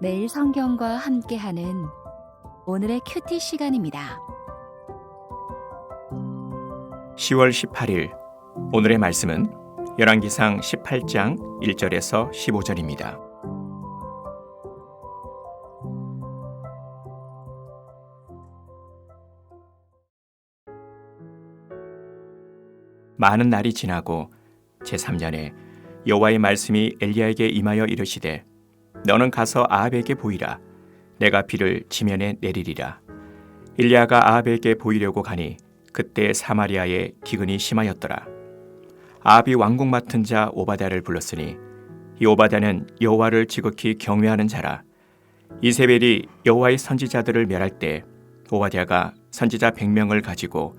매일 성경과 함께하는 오늘의 큐티 시간입니다. 10월 18일 오늘의 말씀은 열왕기상 18장 1절에서 15절입니다. 많은 날이 지나고 제3년에 여호와의 말씀이 엘리야에게 임하여 이르시되 너는 가서 아합에게 보이라. 내가 비를 지면에 내리리라. 엘리야가 아합에게 보이려고 가니 그때 사마리아에 기근이 심하였더라. 아합이 왕궁 맡은 자 오바댜를 불렀으니 이 오바댜는 여호와를 지극히 경외하는 자라. 이세벨이 여호와의 선지자들을 멸할 때 오바댜가 선지자 100명을 가지고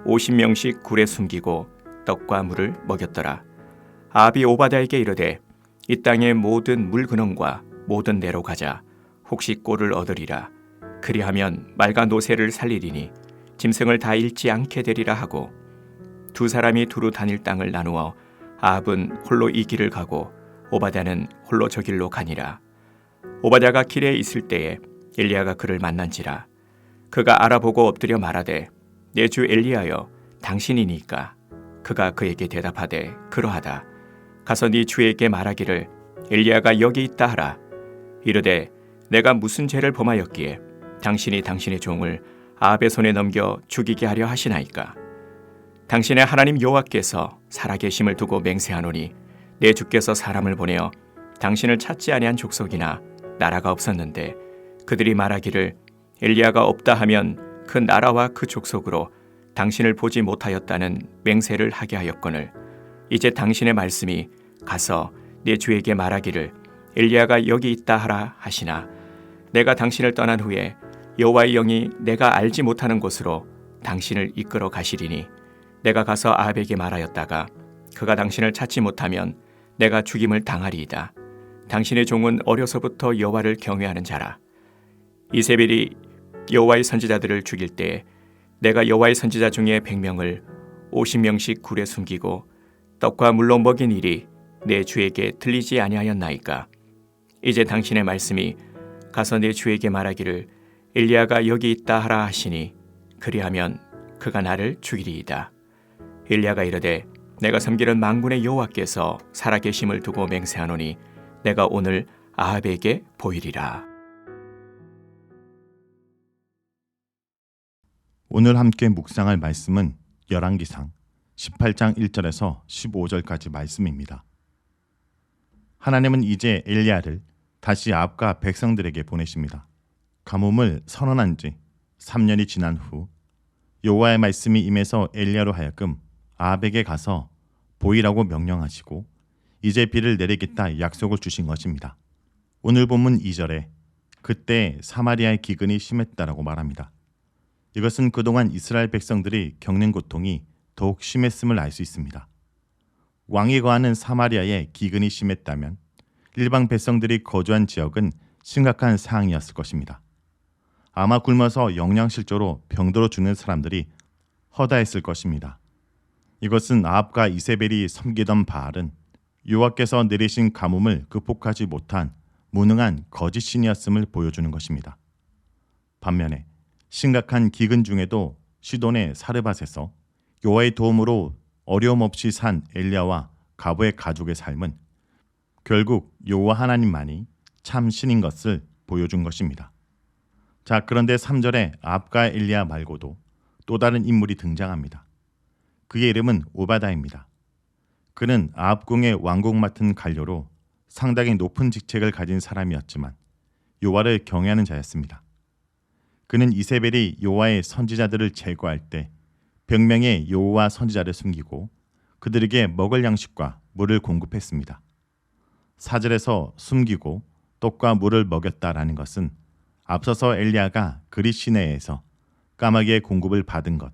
50명씩 굴에 숨기고 떡과 물을 먹였더라. 아합이 오바댜에게 이르되 이 땅의 모든 물 근원과 모든 데로 가자. 혹시 꼴을 얻으리라. 그리하면 말과 노새를 살리리니 짐승을 다 잃지 않게 되리라 하고 두 사람이 두루 다닐 땅을 나누어 아합은 홀로 이 길을 가고 오바댜는 홀로 저 길로 가니라. 오바댜가 길에 있을 때에 엘리야가 그를 만난지라. 그가 알아보고 엎드려 말하되 내 주 엘리야여 당신이니까. 그가 그에게 대답하되 그러하다. 가서 네 주에게 말하기를 엘리야가 여기 있다 하라. 이르되 내가 무슨 죄를 범하였기에 당신이 당신의 종을 아합의 손에 넘겨 죽이게 하려 하시나이까. 당신의 하나님 여호와께서 살아계심을 두고 맹세하노니 내 주께서 사람을 보내어 당신을 찾지 아니한 족속이나 나라가 없었는데 그들이 말하기를 엘리야가 없다 하면 그 나라와 그 족속으로 당신을 보지 못하였다는 맹세를 하게 하였거늘 이제 당신의 말씀이 가서 내 주에게 말하기를 엘리야가 여기 있다 하라 하시나 내가 당신을 떠난 후에 여호와의 영이 내가 알지 못하는 곳으로 당신을 이끌어 가시리니 내가 가서 아합에게 말하였다가 그가 당신을 찾지 못하면 내가 죽임을 당하리이다. 당신의 종은 어려서부터 여호와를 경외하는 자라. 이세벨이 여호와의 선지자들을 죽일 때 내가 여호와의 선지자 중에 100명을 50명씩 굴에 숨기고 떡과 물로 먹인 일이 내 주에게 들리지 아니하였나이까. 이제 당신의 말씀이 가서 내 주에게 말하기를 엘리야가 여기 있다 하라 하시니 그리하면 그가 나를 죽이리이다. 엘리야가 이르되 내가 섬기는 만군의 여호와께서 살아계심을 두고 맹세하노니 내가 오늘 아합에게 보이리라. 오늘 함께 묵상할 말씀은 열왕기상 18장 1절에서 15절까지 말씀입니다. 하나님은 이제 엘리야를 다시 아합과 백성들에게 보내십니다. 가뭄을 선언한 지 3년이 지난 후 여호와의 말씀이 임해서 엘리야로 하여금 아합에게 가서 보이라고 명령하시고 이제 비를 내리겠다 약속을 주신 것입니다. 오늘 본문 2절에 그때 사마리아의 기근이 심했다라고 말합니다. 이것은 그동안 이스라엘 백성들이 겪는 고통이 더욱 심했음을 알 수 있습니다. 왕이 거하는 사마리아에 기근이 심했다면 일반 백성들이 거주한 지역은 심각한 상황이었을 것입니다. 아마 굶어서 영양실조로 병들어 죽는 사람들이 허다했을 것입니다. 이것은 아합과 이세벨이 섬기던 바알은 여호와께서 내리신 가뭄을 극복하지 못한 무능한 거짓 신이었음을 보여주는 것입니다. 반면에 심각한 기근 중에도 시돈의 사르밧에서 여호와의 도움으로 어려움 없이 산 엘리야와 가보의 가족의 삶은 결국 여호와 하나님만이 참 신인 것을 보여준 것입니다. 자, 그런데 3절에 아합과 엘리야 말고도 또 다른 인물이 등장합니다. 그의 이름은 오바댜입니다. 그는 아합궁의 왕궁 맡은 관료로 상당히 높은 직책을 가진 사람이었지만 여호와를 경외하는 자였습니다. 그는 이세벨이 여호와의 선지자들을 제거할 때 100명의 여호와 선지자를 숨기고 그들에게 먹을 양식과 물을 공급했습니다. 4절에서 숨기고 떡과 물을 먹였다라는 것은 앞서서 엘리야가 그릿 시내에서 까마귀의 공급을 받은 것,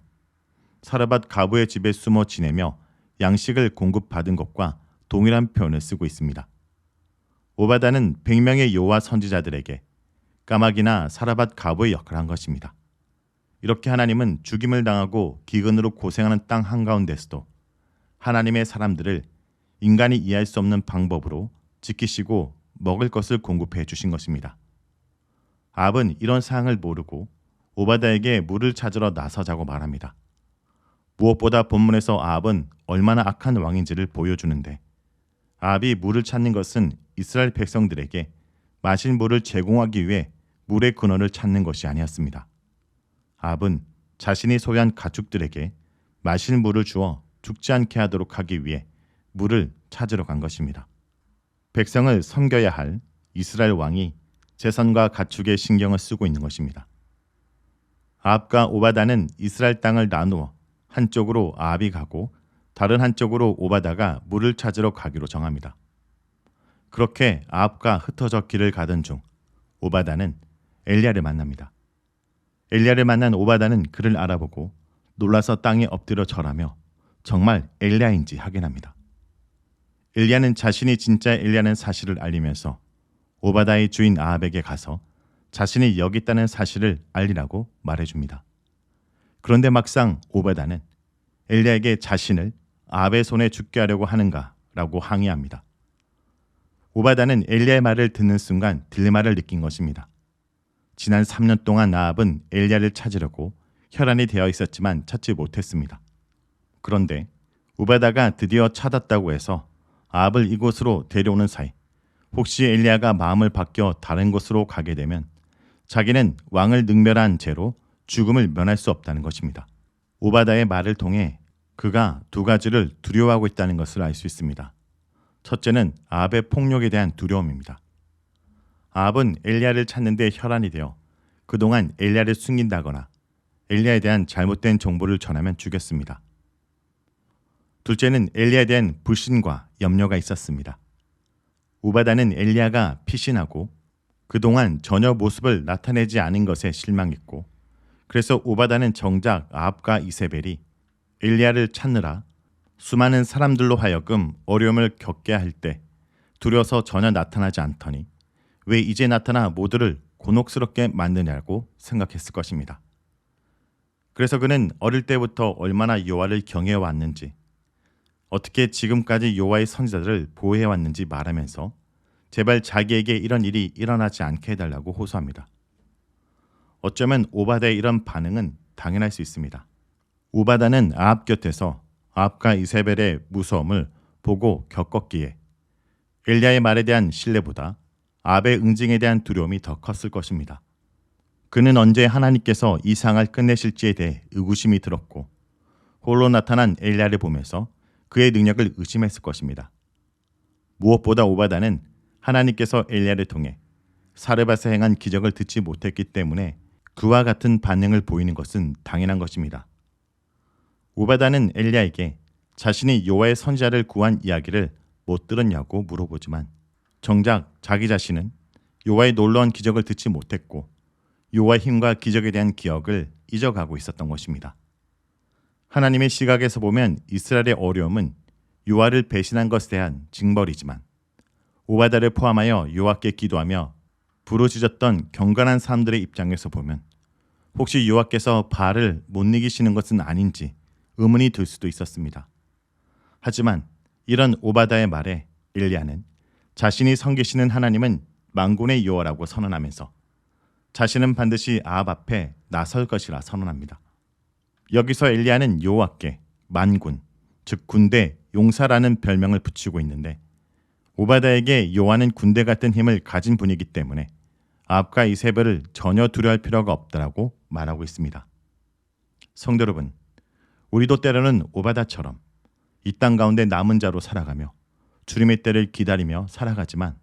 사르밧 가부의 집에 숨어 지내며 양식을 공급받은 것과 동일한 표현을 쓰고 있습니다. 오바댜는 100명의 여호와 선지자들에게 까마귀나 사르밧 가부의 역할을 한 것입니다. 이렇게 하나님은 죽임을 당하고 기근으로 고생하는 땅 한가운데서도 하나님의 사람들을 인간이 이해할 수 없는 방법으로 지키시고 먹을 것을 공급해 주신 것입니다. 아합은 이런 사항을 모르고 오바다에게 물을 찾으러 나서자고 말합니다. 무엇보다 본문에서 아합은 얼마나 악한 왕인지를 보여주는데, 아합이 물을 찾는 것은 이스라엘 백성들에게 마실 물을 제공하기 위해 물의 근원을 찾는 것이 아니었습니다. 아합은 자신이 소유한 가축들에게 마실 물을 주어 죽지 않게 하도록 하기 위해 물을 찾으러 간 것입니다. 백성을 섬겨야 할 이스라엘 왕이 재산과 가축에 신경을 쓰고 있는 것입니다. 아합과 오바다는 이스라엘 땅을 나누어 한쪽으로 아합이 가고 다른 한쪽으로 오바다가 물을 찾으러 가기로 정합니다. 그렇게 아합과 흩어져 길을 가던 중 오바다는 엘리야를 만납니다. 엘리야를 만난 오바다는 그를 알아보고 놀라서 땅에 엎드려 절하며 정말 엘리야인지 확인합니다. 엘리야는 자신이 진짜 엘리야는 사실을 알리면서 오바다의 주인 아합에게 가서 자신이 여기 있다는 사실을 알리라고 말해줍니다. 그런데 막상 오바다는 엘리야에게 자신을 아합의 손에 죽게 하려고 하는가라고 항의합니다. 오바다는 엘리야의 말을 듣는 순간 딜레마를 느낀 것입니다. 지난 3년 동안 아합은 엘리야를 찾으려고 혈안이 되어 있었지만 찾지 못했습니다. 그런데 오바다가 드디어 찾았다고 해서 아합을 이곳으로 데려오는 사이 혹시 엘리야가 마음을 바뀌어 다른 곳으로 가게 되면 자기는 왕을 능멸한 죄로 죽음을 면할 수 없다는 것입니다. 오바다의 말을 통해 그가 두 가지를 두려워하고 있다는 것을 알 수 있습니다. 첫째는 아합의 폭력에 대한 두려움입니다. 아합은 엘리야를 찾는 데 혈안이 되어 그동안 엘리야를 숨긴다거나 엘리야에 대한 잘못된 정보를 전하면 죽였습니다. 둘째는 엘리야에 대한 불신과 염려가 있었습니다. 오바다는 엘리야가 피신하고 그동안 전혀 모습을 나타내지 않은 것에 실망했고, 그래서 오바다는 정작 아합과 이세벨이 엘리야를 찾느라 수많은 사람들로 하여금 어려움을 겪게 할 때 두려워서 전혀 나타나지 않더니 왜 이제 나타나 모두를 곤혹스럽게 만드냐고 생각했을 것입니다. 그래서 그는 어릴 때부터 얼마나 여호와를 경외해왔는지, 어떻게 지금까지 여호와의 선지자들을 보호해왔는지 말하면서 제발 자기에게 이런 일이 일어나지 않게 해달라고 호소합니다. 어쩌면 오바다의 이런 반응은 당연할 수 있습니다. 오바다는 아합 곁에서 아합과 이세벨의 무서움을 보고 겪었기에 엘리야의 말에 대한 신뢰보다 아합의 응징에 대한 두려움이 더 컸을 것입니다. 그는 언제 하나님께서 이 상을 끝내실지에 대해 의구심이 들었고 홀로 나타난 엘리야를 보면서 그의 능력을 의심했을 것입니다. 무엇보다 오바다는 하나님께서 엘리야를 통해 사르밧에 행한 기적을 듣지 못했기 때문에 그와 같은 반응을 보이는 것은 당연한 것입니다. 오바다는 엘리야에게 자신이 여호와의 선지자를 구한 이야기를 못 들었냐고 물어보지만 정작 자기 자신은 여호와의 놀라운 기적을 듣지 못했고 여호와의 힘과 기적에 대한 기억을 잊어가고 있었던 것입니다. 하나님의 시각에서 보면 이스라엘의 어려움은 여호와를 배신한 것에 대한 징벌이지만 오바다를 포함하여 여호와께 기도하며 부르짖었던 경건한 사람들의 입장에서 보면 혹시 여호와께서 바알을 못 이기시는 것은 아닌지 의문이 들 수도 있었습니다. 하지만 이런 오바다의 말에 엘리야는 자신이 섬기시는 하나님은 만군의 여호와라고 선언하면서 자신은 반드시 아합 앞에 나설 것이라 선언합니다. 여기서 엘리야는 여호와께 만군, 즉 군대, 용사라는 별명을 붙이고 있는데 오바다에게 여호와는 군대 같은 힘을 가진 분이기 때문에 아합과 이세벨을 전혀 두려워할 필요가 없다라고 말하고 있습니다. 성도 여러분, 우리도 때로는 오바다처럼 이 땅 가운데 남은 자로 살아가며 주님의 때를 기다리며 살아가지만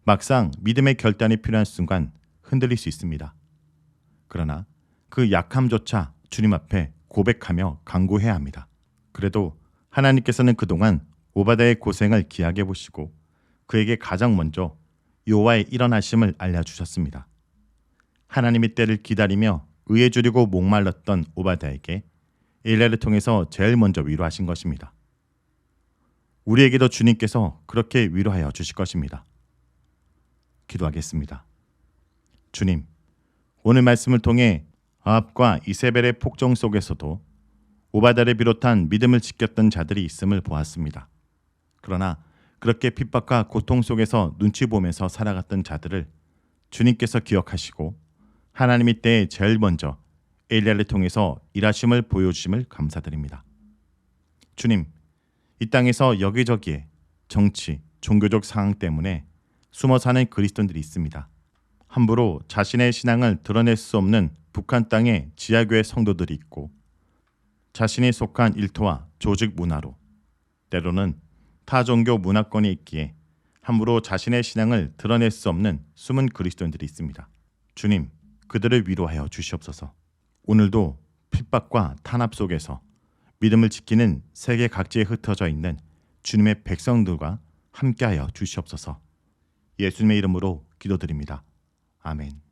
막상 믿음의 결단이 필요한 순간 흔들릴 수 있습니다. 그러나 그 약함조차 주님 앞에 고백하며 간구해야 합니다. 그래도 하나님께서는 그동안 오바다의 고생을 기약해 보시고 그에게 가장 먼저 여호와의 일어나심을 알려주셨습니다. 하나님의 때를 기다리며 의에 주리고 목말랐던 오바다에게 엘리야를 통해서 제일 먼저 위로하신 것입니다. 우리에게도 주님께서 그렇게 위로하여 주실 것입니다. 기도하겠습니다. 주님, 오늘 말씀을 통해 아합과 이세벨의 폭정 속에서도 오바다를 비롯한 믿음을 지켰던 자들이 있음을 보았습니다. 그러나 그렇게 핍박과 고통 속에서 눈치 보면서 살아갔던 자들을 주님께서 기억하시고 하나님이 때에 제일 먼저 엘리야를 통해서 일하심을 보여주심을 감사드립니다. 주님, 이 땅에서 여기저기에 정치, 종교적 상황 때문에 숨어 사는 그리스도인들이 있습니다. 함부로 자신의 신앙을 드러낼 수 없는 북한 땅의 지하교회 성도들이 있고 자신이 속한 일터와 조직 문화로 때로는 타 종교 문화권이 있기에 함부로 자신의 신앙을 드러낼 수 없는 숨은 그리스도인들이 있습니다. 주님, 그들을 위로하여 주시옵소서. 오늘도 핍박과 탄압 속에서 믿음을 지키는 세계 각지에 흩어져 있는 주님의 백성들과 함께하여 주시옵소서. 예수님의 이름으로 기도드립니다. 아멘.